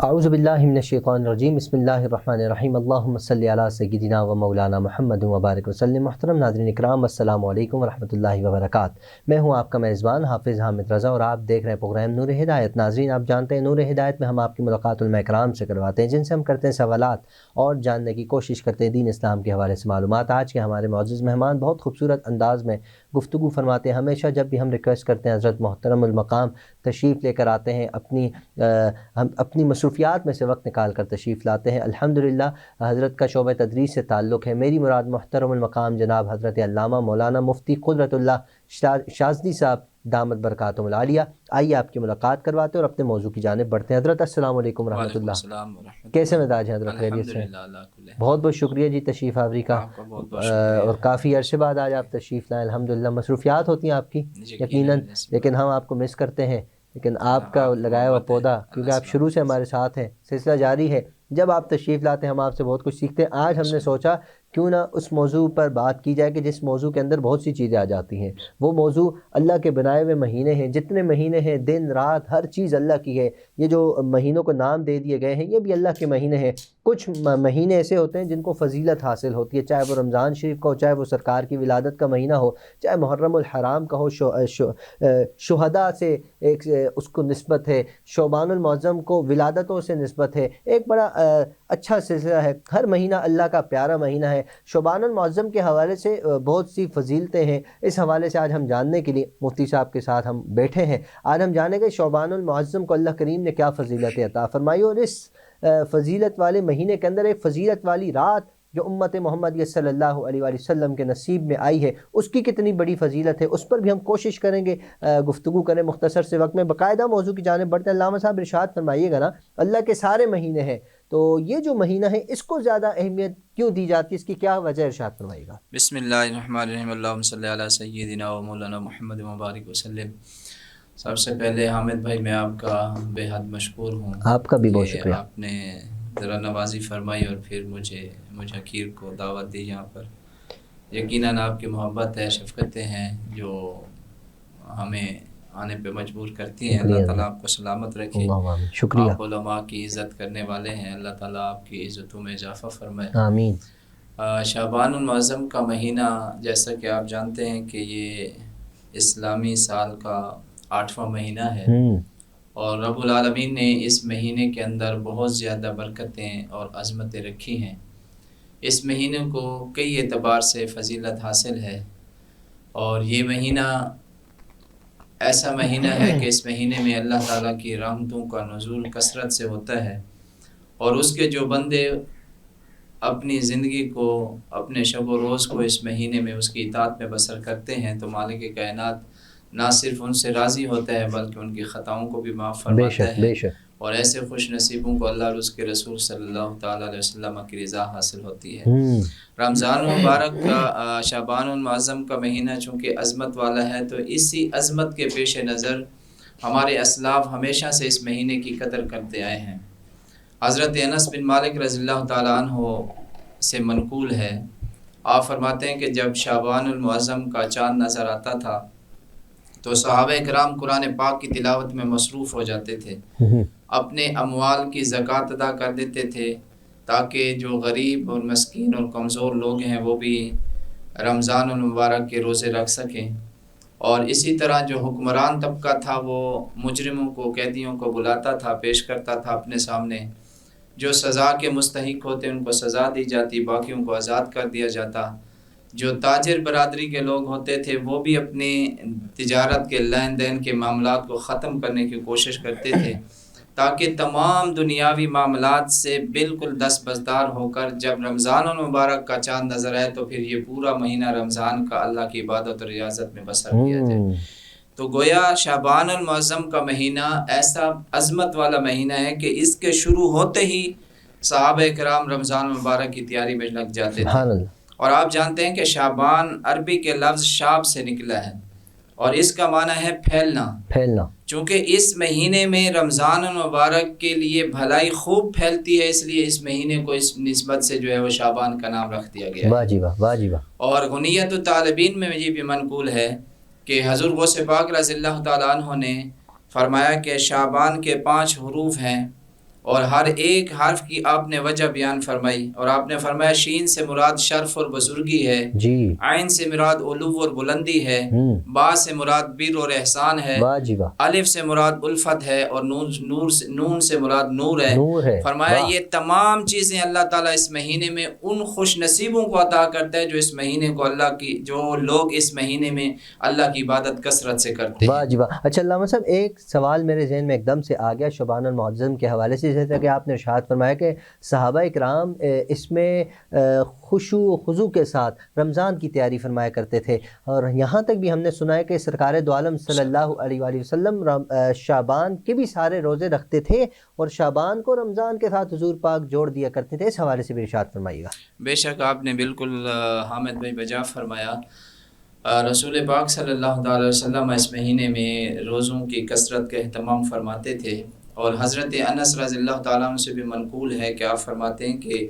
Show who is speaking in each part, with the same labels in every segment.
Speaker 1: اعوذ باللہ من الشیطان الرجیم بسم اللہ الرحمن الرحیم اللہم صلی علی سیدنا و مولانا محمد وبارک وسلم۔ محترم ناظرین اکرام، السلام علیکم ورحمۃ اللہ وبرکاتہ۔ میں ہوں آپ کا میزبان حافظ حامد رضا اور آپ دیکھ رہے ہیں پروگرام نور ہدایت۔ ناظرین، آپ جانتے ہیں نور ہدایت میں ہم آپ کی ملاقات علماء کرام سے کرواتے ہیں، جن سے ہم کرتے ہیں سوالات اور جاننے کی کوشش کرتے ہیں دین اسلام کے حوالے سے معلومات۔ آج کے ہمارے معزز مہمان بہت خوبصورت انداز میں گفتگو فرماتے ہیں۔ ہمیشہ جب بھی ہم ریکویسٹ کرتے ہیں حضرت محترم المقام تشریف لے کر آتے ہیں، اپنی مصروفیات میں سے وقت نکال کر تشریف لاتے ہیں۔ الحمدللہ حضرت کا شعبہ تدریس سے تعلق ہے۔ میری مراد محترم المقام جناب حضرت علامہ مولانا مفتی قدرت اللہ شاذلی صاحب دامت برکاتہم العالیہ۔ آئیے آپ کی ملاقات کرواتے ہیں اور اپنے موضوع کی جانب بڑھتے ہیں۔ حضرت السلام علیکم ورحمۃ اللہ۔ کیسے مزاج ہیں حضرت؟ خیریت سے؟ بہت بہت شکریہ جی تشریف آوری کا، اور کافی عرصے بعد آج آپ تشریف لائیں۔ الحمدللہ مصروفیات ہوتی ہیں آپ کی یقیناً، لیکن ہم آپ کو مس کرتے ہیں۔ لیکن آپ کا لگایا ہوا پودا، کیونکہ آپ شروع سے ہمارے ساتھ ہیں، سلسلہ جاری ہے۔ جب آپ تشریف لاتے ہیں ہم آپ سے بہت کچھ سیکھتے ہیں۔ آج ہم نے سوچا کیوں نہ اس موضوع پر بات کی جائے کہ جس موضوع کے اندر بہت سی چیزیں آ جاتی ہیں۔ وہ موضوع اللہ کے بنائے ہوئے مہینے ہیں، جتنے مہینے ہیں، دن رات ہر چیز اللہ کی ہے۔ یہ جو مہینوں کو نام دے دیے گئے ہیں یہ بھی اللہ کے مہینے ہیں۔ کچھ مہینے ایسے ہوتے ہیں جن کو فضیلت حاصل ہوتی ہے، چاہے وہ رمضان شریف کا ہو، چاہے وہ سرکار کی ولادت کا مہینہ ہو، چاہے محرم الحرام کا ہو، شہداء سے ایک اس کو نسبت ہے، شعبان المعظم کو ولادتوں سے نسبت ہے۔ ایک بڑا اچھا سلسلہ ہے، ہر مہینہ اللہ کا پیارا مہینہ ہے۔ شعبان المعظم کے حوالے سے بہت سی فضیلتیں ہیں، اس حوالے سے آج ہم جاننے کے لیے مفتی صاحب کے ساتھ ہم بیٹھے ہیں۔ آج ہم جانیں گے شعبان المعظم کو اللہ کریم نے کیا فضیلتیں عطا فرمائی، اور اس فضیلت والے مہینے کے اندر ایک فضیلت والی رات جو امت محمد صلی اللہ علیہ وآلہ وسلم کے نصیب میں آئی ہے، اس کی کتنی بڑی فضیلت ہے، اس پر بھی ہم کوشش کریں گے گفتگو کریں مختصر سے وقت میں۔ باقاعدہ موضوع کی جانب بڑھتے ہیں۔ علامہ صاحب ارشاد فرمائیے گا نا، اللہ کے سارے مہینے ہیں، تو یہ جو مہینہ ہے اس کو زیادہ اہمیت کیوں دی جاتی ہے، اس کی کیا وجہ ارشاد فرمائیے گا؟
Speaker 2: بسم اللہ الرحمن الرحیم، اللہم صلی علی سیدنا و مولانا محمد مبارک وسلم۔ سب سے پہلے حامد بھائی میں آپ کا بے حد مشکور ہوں،
Speaker 1: آپ کا بھی بہت شکریہ۔
Speaker 2: آپ نے ذرا نوازی فرمائی اور پھر مجھے حقیر کو دعوت دی یہاں پر۔ یقیناً آپ کی محبت ہے، شفقتیں ہیں جو ہمیں آنے پہ مجبور کرتی ہیں۔ اللہ تعالیٰ آپ کو سلامت رکھے،
Speaker 1: شکریہ۔
Speaker 2: آپ علماء کی عزت کرنے والے ہیں، اللہ تعالیٰ آپ کی عزتوں میں اضافہ فرمائے،
Speaker 1: آمین۔
Speaker 2: شعبان المعظم کا مہینہ جیسا کہ آپ جانتے ہیں کہ یہ اسلامی سال کا 8واں مہینہ ہے، اور رب العالمین نے اس مہینے کے اندر بہت زیادہ برکتیں اور عظمتیں رکھی ہیں۔ اس مہینے کو کئی اعتبار سے فضیلت حاصل ہے، اور یہ مہینہ ایسا مہینہ ہے کہ اس مہینے میں اللہ تعالیٰ کی رحمتوں کا نزول کثرت سے ہوتا ہے، اور اس کے جو بندے اپنی زندگی کو، اپنے شب و روز کو اس مہینے میں اس کی اطاعت میں بسر کرتے ہیں تو مالک کائنات نہ صرف ان سے راضی ہوتا ہے بلکہ ان کی خطاؤں کو بھی معاف فرماتا ہے، اور ایسے خوش نصیبوں کو اللہ اور اس کے رسول صلی اللہ تعالیٰ علیہ وسلم کی رضا حاصل ہوتی ہے۔ رمضان مبارک کا شعبان المعظم کا مہینہ چونکہ عظمت والا ہے، تو اسی عظمت کے پیش نظر ہمارے اسلاف ہمیشہ سے اس مہینے کی قدر کرتے آئے ہیں۔ حضرت انس بن مالک رضی اللہ تعالیٰ عنہ سے منقول ہے، آپ فرماتے ہیں کہ جب شعبان المعظم کا چاند نظر آتا تھا تو صحابہ کرام قرآن پاک کی تلاوت میں مصروف ہو جاتے تھے، اپنے اموال کی زکوٰۃ ادا کر دیتے تھے تاکہ جو غریب اور مسکین اور کمزور لوگ ہیں وہ بھی رمضان المبارک کے روزے رکھ سکیں، اور اسی طرح جو حکمران طبقہ تھا وہ مجرموں کو، قیدیوں کو بلاتا تھا، پیش کرتا تھا اپنے سامنے، جو سزا کے مستحق ہوتے ان کو سزا دی جاتی، باقیوں کو آزاد کر دیا جاتا۔ جو تاجر برادری کے لوگ ہوتے تھے وہ بھی اپنی تجارت کے لین دین کے معاملات کو ختم کرنے کی کوشش کرتے تھے تاکہ تمام دنیاوی معاملات سے بالکل دستبردار ہو کر جب رمضان المبارک کا چاند نظر آئے تو پھر یہ پورا مہینہ رمضان کا اللہ کی عبادت اور ریاضت میں بسر کیا جائے۔ تو گویا شعبان المعظم کا مہینہ ایسا عظمت والا مہینہ ہے کہ اس کے شروع ہوتے ہی صحابہ کرام رمضان المبارک کی تیاری میں لگ جاتے تھے، اور آپ جانتے ہیں کہ شعبان عربی کے لفظ شاب سے نکلا ہے اور اس کا معنی ہے پھیلنا۔ چونکہ اس مہینے میں رمضان المبارک کے لیے بھلائی خوب پھیلتی ہے، اس لیے اس مہینے کو اس نسبت سے جو ہے وہ شعبان کا نام رکھ دیا گیا ہے۔
Speaker 1: واجبہ۔
Speaker 2: اور غنیت الطالبین میں یہ بھی منقول ہے کہ حضور غوث پاک رضی اللہ تعالیٰ عنہ نے فرمایا کہ شعبان کے 5 حروف ہیں، اور ہر ایک حرف کی آپ نے وجہ بیان فرمائی، اور آپ نے فرمایا شین سے مراد شرف اور بزرگی ہے،
Speaker 1: جی،
Speaker 2: عین سے مراد علو اور بلندی ہے، با سے مراد بر اور احسان ہے،
Speaker 1: واہ جی واہ،
Speaker 2: الف سے مراد الفت ہے، اور نون سے مراد نور ہے۔
Speaker 1: نور ہے،
Speaker 2: فرمایا
Speaker 1: واہ،
Speaker 2: یہ تمام چیزیں اللہ تعالیٰ اس مہینے میں ان خوش نصیبوں کو عطا کرتا ہے جو اس مہینے کو جو لوگ اس مہینے میں اللہ کی عبادت کثرت سے کرتے
Speaker 1: واہ
Speaker 2: ہیں۔
Speaker 1: جی واہ۔ اچھا علامہ صاحب، ایک سوال میرے ذہن میں ایک دم سے آ گیا شعبان المعظم کے حوالے سے، جیسا کہ آپ نے ارشاد فرمایا کہ صحابہ کرام اس میں خشوع و خضوع کے ساتھ رمضان کی تیاری فرمایا کرتے تھے، اور یہاں تک بھی ہم نے سنا ہے کہ سرکار دو عالم صلی اللہ علیہ وآلہ وسلم شعبان کے بھی سارے روزے رکھتے تھے، اور شعبان کو رمضان کے ساتھ حضور پاک جوڑ دیا کرتے تھے۔ اس حوالے سے بھی ارشاد فرمائیے گا۔
Speaker 2: بے شک آپ نے بالکل حامد بھائی بجا فرمایا۔ رسول پاک صلی اللہ علیہ وسلم اس مہینے میں روزوں کی کثرت کا اہتمام فرماتے تھے، اور حضرت انس رضی اللہ تعالیٰ عنہ سے بھی منقول ہے کہ آپ فرماتے ہیں کہ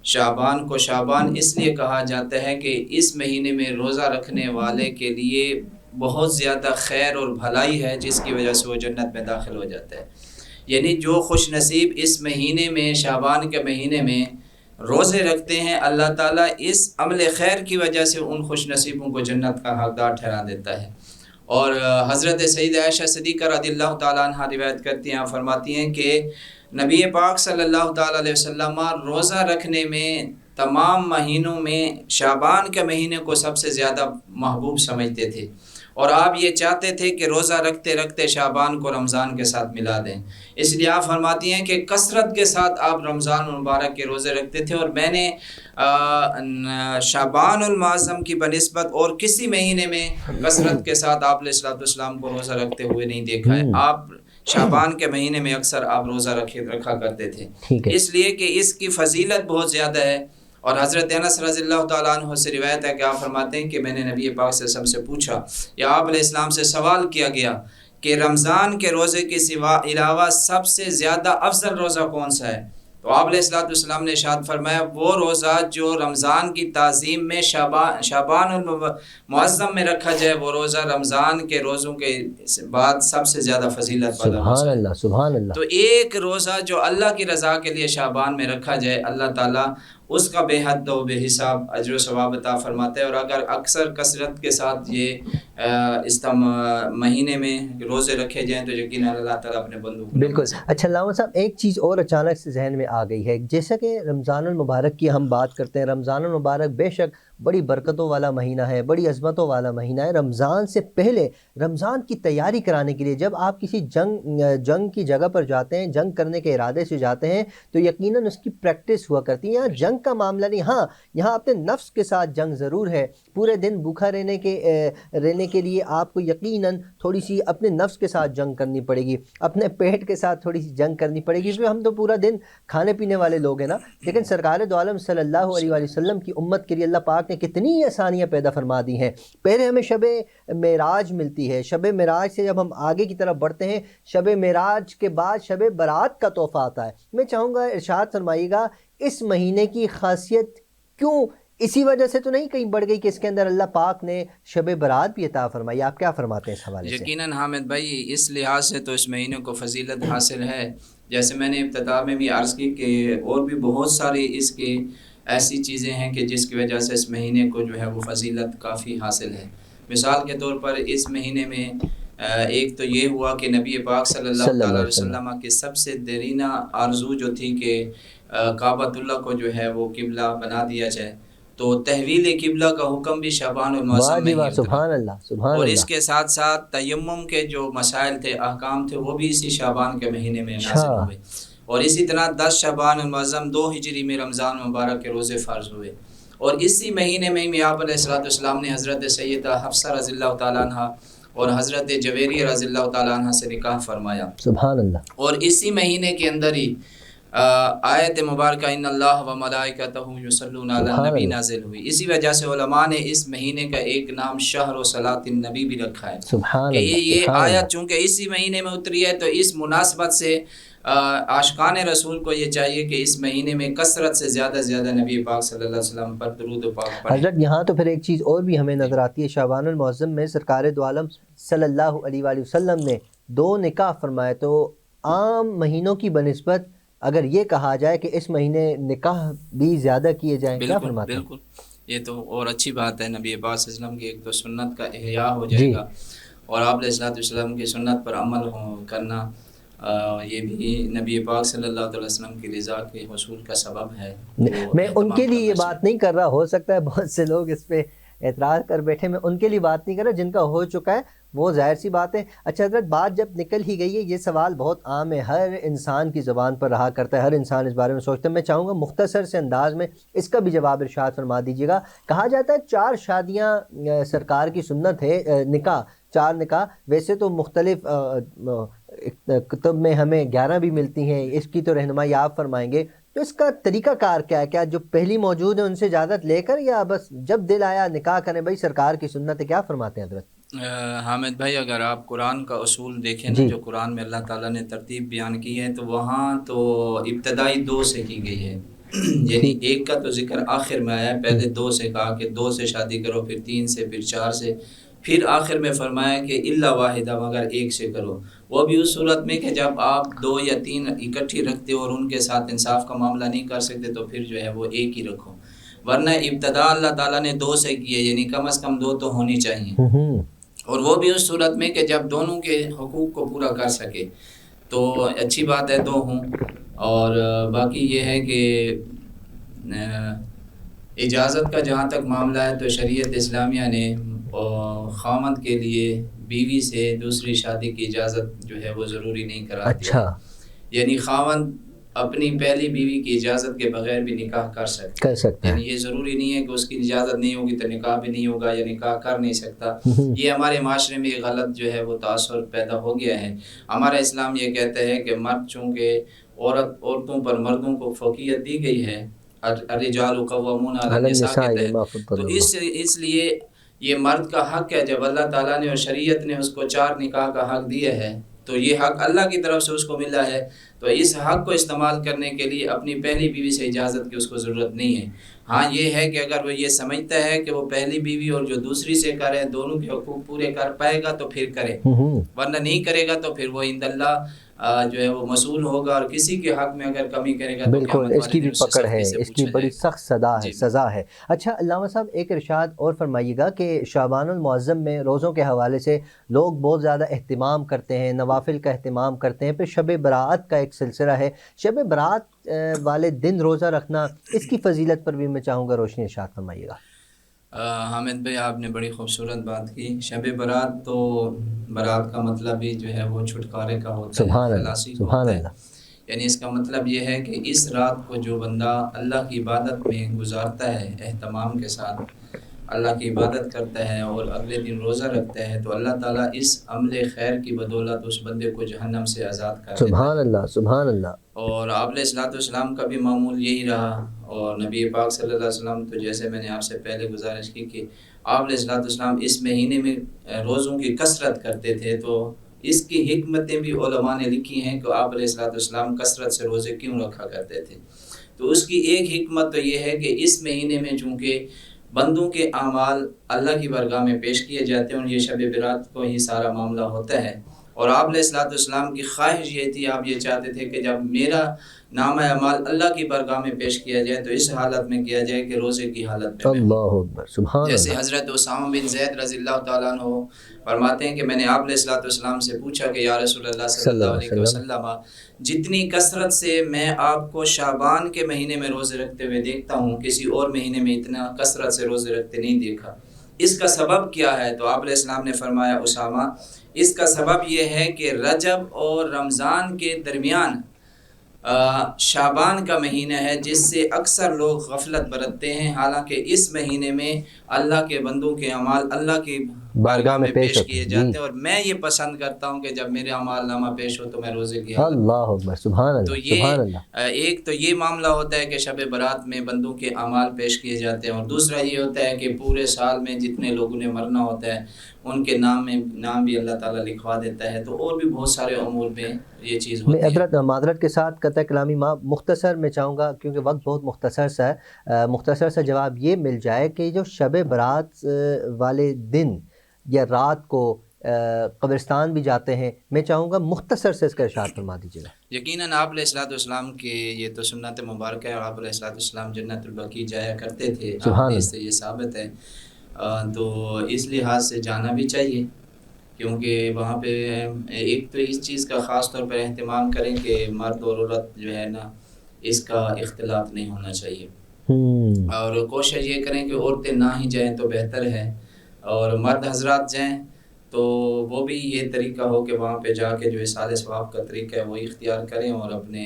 Speaker 2: شعبان کو شعبان اس لیے کہا جاتا ہے کہ اس مہینے میں روزہ رکھنے والے کے لیے بہت زیادہ خیر اور بھلائی ہے، جس کی وجہ سے وہ جنت میں داخل ہو جاتا ہے۔ یعنی جو خوش نصیب اس مہینے میں، شعبان کے مہینے میں روزے رکھتے ہیں، اللہ تعالیٰ اس عمل خیر کی وجہ سے ان خوش نصیبوں کو جنت کا حقدار ٹھہرا دیتا ہے۔ اور حضرت سیدہ عائشہ صدیقہ رضی اللہ تعالیٰ عنہ روایت کرتی ہیں، فرماتی ہیں کہ نبی پاک صلی اللہ تعالیٰ علیہ وسلم روزہ رکھنے میں تمام مہینوں میں شعبان کے مہینے کو سب سے زیادہ محبوب سمجھتے تھے، اور آپ یہ چاہتے تھے کہ روزہ رکھتے رکھتے شعبان کو رمضان کے ساتھ ملا دیں۔ اس لیے آپ فرماتی ہیں کہ کثرت کے ساتھ آپ رمضان المبارک کے روزے رکھتے تھے، اور میں نے شعبان المعظم کی بنسبت اور کسی مہینے میں کثرت کے ساتھ آپ علیہ السلام کو روزہ رکھتے ہوئے نہیں دیکھا ہے۔ آپ شعبان کے مہینے میں اکثر آپ روزہ رکھا کرتے تھے، اس لیے کہ اس کی فضیلت بہت زیادہ ہے۔ اور حضرت انس رضی اللہ تعالیٰ عنہ سے روایت ہے کہ آپ فرماتے ہیں کہ میں نے نبی پاک صلی اللہ علیہ وسلم سے پوچھا، یا آپ علیہ السلام سے سوال کیا گیا کہ رمضان کے روزے کے علاوہ سب سے زیادہ افضل روزہ کون سا ہے؟ تو آپ علیہ السلام نے ارشاد فرمایا وہ روزہ جو رمضان کی تعظیم میں شعبان المعظم میں رکھا جائے، وہ روزہ رمضان کے روزوں کے بعد سب سے زیادہ فضیلت والا روزہ ہے۔
Speaker 1: سبحان اللہ، سبحان اللہ۔
Speaker 2: تو ایک روزہ جو اللہ کی رضا کے لیے شعبان میں رکھا جائے، اللہ تعالیٰ اس کا بے حد و بے حساب اجر و ثواب عطا فرماتے ہیں۔ اور اگر اکثر کثرت کے ساتھ یہ اس مہینے میں روزے رکھے جائیں تو یقیناً اللہ تعالیٰ اپنے بندوں کو
Speaker 1: بالکل۔ اچھا علامہ صاحب، ایک چیز اور اچانک سے ذہن میں آ گئی ہے، جیسا کہ رمضان المبارک کی ہم بات کرتے ہیں، رمضان المبارک بے شک بڑی برکتوں والا مہینہ ہے، بڑی عظمتوں والا مہینہ ہے۔ رمضان سے پہلے رمضان کی تیاری کرانے کے لیے جب آپ کسی جنگ کی جگہ پر جاتے ہیں، جنگ کرنے کے ارادے سے جاتے ہیں، تو یقیناً اس کی پریکٹس ہوا کرتی ہے۔ یہاں جنگ کا معاملہ نہیں، ہاں یہاں اپنے نفس کے ساتھ جنگ ضرور ہے۔ پورے دن بھوکا رہنے کے لیے آپ کو یقیناً تھوڑی سی اپنے نفس کے ساتھ جنگ کرنی پڑے گی، اپنے پیٹ کے ساتھ تھوڑی سی جنگ کرنی پڑے گی، اس میں ہم تو پورا دن کھانے پینے والے لوگ ہیں نا۔ لیکن سرکار دو عالم صلی اللہ علیہ وآلہ وسلم کی امت کے لیے اللہ پاک نے کتنی آسانیاں پیدا فرما دی ہیں۔ پہلے ہمیں شب معراج ملتی ہے، شب معراج سے جب ہم آگے کی طرف بڑھتے ہیں، شب معراج کے بعد شب برات کا تحفہ آتا ہے۔ میں چاہوں گا ارشاد فرمائیے گا اس مہینے کی خاصیت کیوں اسی وجہ سے تو نہیں کہیں بڑھ گئی کہ اس کے اندر اللہ پاک نے شب برات بھی عطا فرمائی؟ آپ کیا فرماتے ہیں اس حوالے سے؟
Speaker 2: یقیناً حامد بھائی، اس لحاظ سے تو اس مہینے کو فضیلت حاصل ہے، جیسے میں نے ابتدا میں بھی عرض کی کہ اور بھی بہت ساری اس کی ایسی چیزیں ہیں کہ جس کی وجہ سے اس مہینے کو جو ہے وہ فضیلت کافی حاصل ہے۔ مثال کے طور پر اس مہینے میں ایک تو یہ ہوا کہ نبی پاک صلی اللہ علیہ وسلم کی سب سے دیرینہ آرزو جو تھی کہ کعبۃ اللہ کو جو ہے وہ قبلہ بنا دیا جائے، تو تحویل قبلہ کا حکم بھی شعبان المعظم میں ہی
Speaker 1: سبحان اللہ، سبحان
Speaker 2: اور
Speaker 1: اللہ۔
Speaker 2: اس کے ساتھ ساتھ تیمم کے جو مسائل تھے، احکام تھے، وہ بھی اسی شعبان کے مہینے میں نازل ہوئے۔ اور اسی طرح 10 شعبان المعظم 2 ہجری میں رمضان مبارک کے روزے فرض ہوئے، اور اسی مہینے میں ہی آپ علیہ السلام نے حضرت سیدہ حفصہ رضی اللہ تعالیٰ عنہ اور حضرت جویریہ رضی اللہ تعالیٰ عنہ سے نکاح فرمایا۔
Speaker 1: سبحان اللہ۔
Speaker 2: اور اسی مہینے کے اندر ہی آیت مبارکہ ان اللہ و ملائکتہ یصلون علی النبی نازل ہوئی۔ اسی وجہ سے علماء نے اس مہینے کا ایک نام شہر و صلاۃ النبی بھی رکھا ہے کہ یہ آیت چونکہ اسی مہینے میں اتری ہے، تو اس مناسبت سے عاشقان رسول کو یہ چاہیے کہ اس مہینے میں کثرت سے زیادہ نبی پاک صلی اللہ علیہ وسلم پر درود و پاک پڑھیں۔
Speaker 1: حضرت یہاں تو پھر ایک چیز اور بھی ہمیں نظر آتی ہے، شعبان المعظم میں سرکار دو عالم صلی اللہ علیہ وآلہ وسلم نے 2 نکاح فرمائے، تو عام مہینوں کی بنسبت اگر یہ کہا جائے کہ اس مہینے نکاح بھی زیادہ کیے جائیں، کیا فرماتے ہیں؟
Speaker 2: بالکل، یہ تو اور اچھی بات ہے، نبی پاک صلی اللہ علیہ وسلم کی ایک تو سنت کا احیاء ہو جائے گا، اور آپ علیہ السلام کی سنت پر عمل کرنا یہ بھی نبی پاک صلی اللہ علیہ وسلم کی رضا کے حصول کا سبب ہے۔
Speaker 1: میں ان کے لیے یہ بات نہیں کر رہا، ہو سکتا ہے بہت سے لوگ اس پہ اعتراض کر بیٹھے، میں ان کے لیے بات نہیں کر رہا، جن کا ہو چکا ہے وہ ظاہر سی بات ہے۔ اچھا حضرت، بات جب نکل ہی گئی ہے، یہ سوال بہت عام ہے، ہر انسان کی زبان پر رہا کرتا ہے، ہر انسان اس بارے میں سوچتا ہے، میں چاہوں گا مختصر سے انداز میں اس کا بھی جواب ارشاد فرما دیجیے گا۔ کہا جاتا ہے 4 شادیاں سرکار کی سنت ہے، نکاح 4 نکاح، ویسے تو مختلف کتب میں ہمیں 11 بھی ملتی ہیں، اس کی تو رہنمائی آپ فرمائیں گے، تو اس کا طریقہ کار کیا ہے؟ کیا جو پہلی موجود ہے ان سے اجازت لے کر، یا بس جب دل آیا نکاح کریں، بھائی سرکار کی سنت ہے، کیا فرماتے ہیں حضرت؟
Speaker 2: حامد بھائی، اگر آپ قرآن کا اصول دیکھیں نا، جو قرآن میں اللہ تعالیٰ نے ترتیب بیان کی ہے، تو وہاں تو ابتدائی 2 سے کی گئی ہے، یعنی 1 کا تو ذکر آخر میں آیا ہے، پہلے 2 سے کہا کہ 2 سے شادی کرو، پھر 3 سے، پھر 4 سے، پھر آخر میں فرمایا کہ الا واحدہ، مگر 1 سے کرو، وہ بھی اس صورت میں کہ جب آپ 2 یا 3 اکٹھی رکھتے ہو اور ان کے ساتھ انصاف کا معاملہ نہیں کر سکتے تو پھر جو ہے وہ 1 ہی رکھو، ورنہ ابتدا اللہ تعالیٰ نے 2 سے کی ہے، یعنی کم از کم 2 تو ہونی چاہیے، اور وہ بھی اس صورت میں کہ جب دونوں کے حقوق کو پورا کر سکے، تو اچھی بات ہے 2 ہوں۔ اور باقی یہ ہے کہ اجازت کا جہاں تک معاملہ ہے تو شریعت اسلامیہ نے خاوند کے لیے بیوی سے دوسری شادی کی اجازت جو ہے وہ ضروری نہیں قرار دیا، یعنی خاوند اپنی پہلی بیوی کی اجازت کے بغیر بھی نکاح کر سکتا ہے، یعنی یہ ضروری نہیں ہے کہ اس کی اجازت نہیں ہوگی تو نکاح بھی نہیں ہوگا یا نکاح کر نہیں سکتا۔ یہ ہمارے معاشرے میں غلط جو ہے وہ تاثر پیدا ہو گیا ہے۔ ہمارا اسلام یہ کہتا ہے کہ مرد، چونکہ عورتوں پر مردوں کو فوقیت دی گئی ہے، الرجال قوامون علی النساء کے تحت، تو اس لیے یہ مرد کا حق ہے، جب اللہ تعالیٰ نے اور شریعت نے اس کو 4 نکاح کا حق دیا ہے تو یہ حق اللہ کی طرف سے اس کو ملا ہے، تو اس حق کو استعمال کرنے کے لیے اپنی پہلی بیوی سے اجازت کی اس کو ضرورت نہیں ہے۔ ہاں یہ ہے کہ اگر وہ یہ سمجھتا ہے کہ وہ پہلی بیوی اور جو دوسری سے کرے دونوں کے حقوق پورے کر پائے گا تو پھر کرے، ورنہ نہیں کرے گا تو پھر وہ عند اللہ جو ہے وہ مسئول ہوگا، اور کسی کے حق میں اگر کمی کرے گا تو
Speaker 1: بالکل اس کی بھی پکڑ ہے، اس کی بڑی سخت سزا ہے۔ اچھا علامہ صاحب، ایک ارشاد اور فرمائیے گا کہ شعبان المعظم میں روزوں کے حوالے سے لوگ بہت زیادہ اہتمام کرتے ہیں، نوافل کا اہتمام کرتے ہیں، پھر شب برات کا ایک سلسلہ ہے، شب برات والے دن روزہ رکھنا، اس کی فضیلت پر بھی میں چاہوں گا روشنی ارشاد فرمائیے گا۔
Speaker 2: حامد بھائی، آپ نے بڑی خوبصورت بات کی۔ شب برات تو برات کا مطلب ہی جو ہے وہ چھٹکارے کا ہوتا ہے، خلاصی کا ہوتا ہے، یعنی اس کا مطلب یہ ہے کہ اس رات کو جو بندہ اللہ کی عبادت میں گزارتا ہے، اہتمام کے ساتھ اللہ کی عبادت کرتا ہے اور اگلے دن روزہ رکھتا ہے، تو اللہ تعالیٰ اس عمل خیر کی بدولت اس بندے کو جہنم سے آزاد کر دیتا ہے۔
Speaker 1: سبحان اللہ، سبحان اللہ۔
Speaker 2: اور آپ علیہ السلام کا بھی معمول یہی رہا، اور نبی پاک صلی اللہ علیہ وسلم تو جیسے میں نے آپ سے پہلے گزارش کی کہ آپ علیہ السلام اس مہینے میں روزوں کی کثرت کرتے تھے، تو اس کی حکمتیں بھی علماء نے لکھی ہیں کہ آپ علیہ السلام کثرت سے روزے کیوں رکھا کرتے تھے۔ تو اس کی ایک حکمت تو یہ ہے کہ اس مہینے میں چونکہ بندوں کے اعمال اللہ کی بارگاہ میں پیش کیے جاتے ہیں، اور یہ شب برات کو ہی سارا معاملہ ہوتا ہے، اور آپ علیہ السلام کی خواہش یہ تھی، آپ یہ چاہتے تھے کہ جب میرا نامہ اعمال اللہ کی بارگاہ میں پیش کیا جائے تو اس حالت میں کیا جائے کہ روزے کی حالت میں۔
Speaker 1: اللہ اکبر، سبحان اللہ۔
Speaker 2: جیسے حضرت اسامہ بن زید رضی اللہ تعالیٰ عنہ فرماتے ہیں کہ میں نے آپ علیہ السلام سے پوچھا کہ یا رسول اللہ صلی اللہ علیہ وسلم، جتنی کثرت سے میں آپ کو شعبان کے مہینے میں روزے رکھتے ہوئے دیکھتا ہوں، کسی اور مہینے میں اتنا کثرت سے روزے رکھتے نہیں دیکھا، اس کا سبب کیا ہے؟ تو آپ علیہ السلام نے فرمایا، اسامہ، اس کا سبب یہ ہے کہ رجب اور رمضان کے درمیان شعبان کا مہینہ ہے، جس سے اکثر لوگ غفلت برتتے ہیں، حالانکہ اس مہینے میں اللہ کے بندوں کے اعمال اللہ کی بارگاہ میں پیش کیے جاتے ہیں، اور میں یہ پسند کرتا ہوں کہ جب میرے اعمال نامہ پیش ہو تو میں روزے کی حالت۔
Speaker 1: اللہ اکبر، سبحان اللہ،
Speaker 2: تو یہ ایک تو یہ معاملہ ہوتا ہے کہ شب برات میں بندوں کے اعمال پیش کیے جاتے ہیں، اور دوسرا یہ ہوتا ہے کہ پورے سال میں جتنے لوگوں نے مرنا ہوتا ہے ان کے نام بھی اللہ تعالیٰ لکھوا دیتا ہے، تو اور بھی بہت سارے امور میں یہ چیز ہوتی ہے۔
Speaker 1: حضرت معذرت کے ساتھ قطع کلامی مختصر میں چاہوں گا، کیونکہ وقت بہت مختصر سا ہے، مختصر سا جواب یہ مل جائے کہ جو شب برات والے دن یا رات کو قبرستان بھی جاتے ہیں، میں چاہوں گا مختصر سے اس کا ارشاد فرما دیجیے گا۔
Speaker 2: یقیناً آپ علیہ الصلوۃ والسلام کے یہ تو سنت مبارکہ ہے، اور آپ علیہ الصلوۃ والسلام جنت البقیع جایا کرتے تھے، حدیث سے یہ ثابت ہے، تو اس لحاظ سے جانا بھی چاہیے، کیونکہ وہاں پہ ایک تو اس چیز کا خاص طور پر اہتمام کریں کہ مرد اور عورت جو ہے نا اس کا اختلاط نہیں ہونا چاہیے، اور کوشش یہ کریں کہ عورتیں نہ ہی جائیں تو بہتر ہے، اور مرد حضرات جائیں تو وہ بھی یہ طریقہ ہو کہ وہاں پہ جا کے جو اصالِ ثواب کا طریقہ ہے وہ اختیار کریں اور اپنے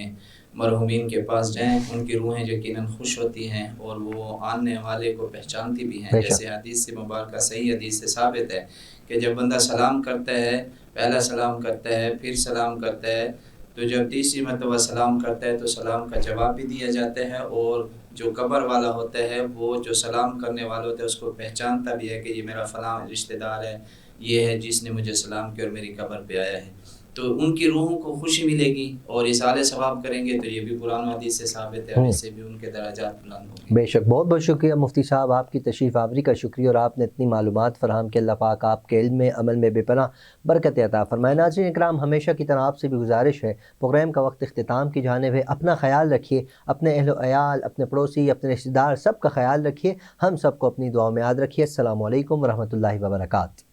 Speaker 2: مرحومین کے پاس جائیں، ان کی روحیں یقیناً خوش ہوتی ہیں اور وہ آنے والے کو پہچانتی بھی ہیں، جیسے حدیث سے مبارکہ صحیح حدیث سے ثابت ہے کہ جب بندہ سلام کرتا ہے، پہلا سلام کرتا ہے، پھر سلام کرتا ہے، تو جب تیسری مرتبہ سلام کرتا ہے تو سلام کا جواب بھی دیا جاتا ہے، اور جو قبر والا ہوتا ہے وہ جو سلام کرنے والا ہوتا ہے اس کو پہچانتا بھی ہے کہ یہ میرا فلاں رشتہ دار ہے، یہ ہے جس نے مجھے سلام کیا اور میری قبر پہ آیا ہے، تو ان کی روحوں کو خوشی ملے گی، اور اصالِ ثواب کریں گے تو یہ بھی قرآن و حدیث سے ثابت ہے، اور اس سے بھی ان کے درجات بلند ہوں گے۔
Speaker 1: بے شک، بہت بہت شکریہ مفتی صاحب، آپ کی تشریف آوری کا شکریہ، اور آپ نے اتنی معلومات فراہم کہ اللہ پاک آپ کے علم میں عمل میں بے پناہ برکت عطا فرمائے۔ ناظرین اکرام، ہمیشہ کی طرح آپ سے بھی گزارش ہے، پروگرام کا وقت اختتام کی جانب ہے، اپنا خیال رکھیے، اپنے اہل و عیال، اپنے پڑوسی، اپنے رشتہ دار، سب کا خیال رکھیے، ہم سب کو اپنی دعاؤں میں یاد رکھیے۔ السلام علیکم ورحمۃ اللہ وبرکاتہ۔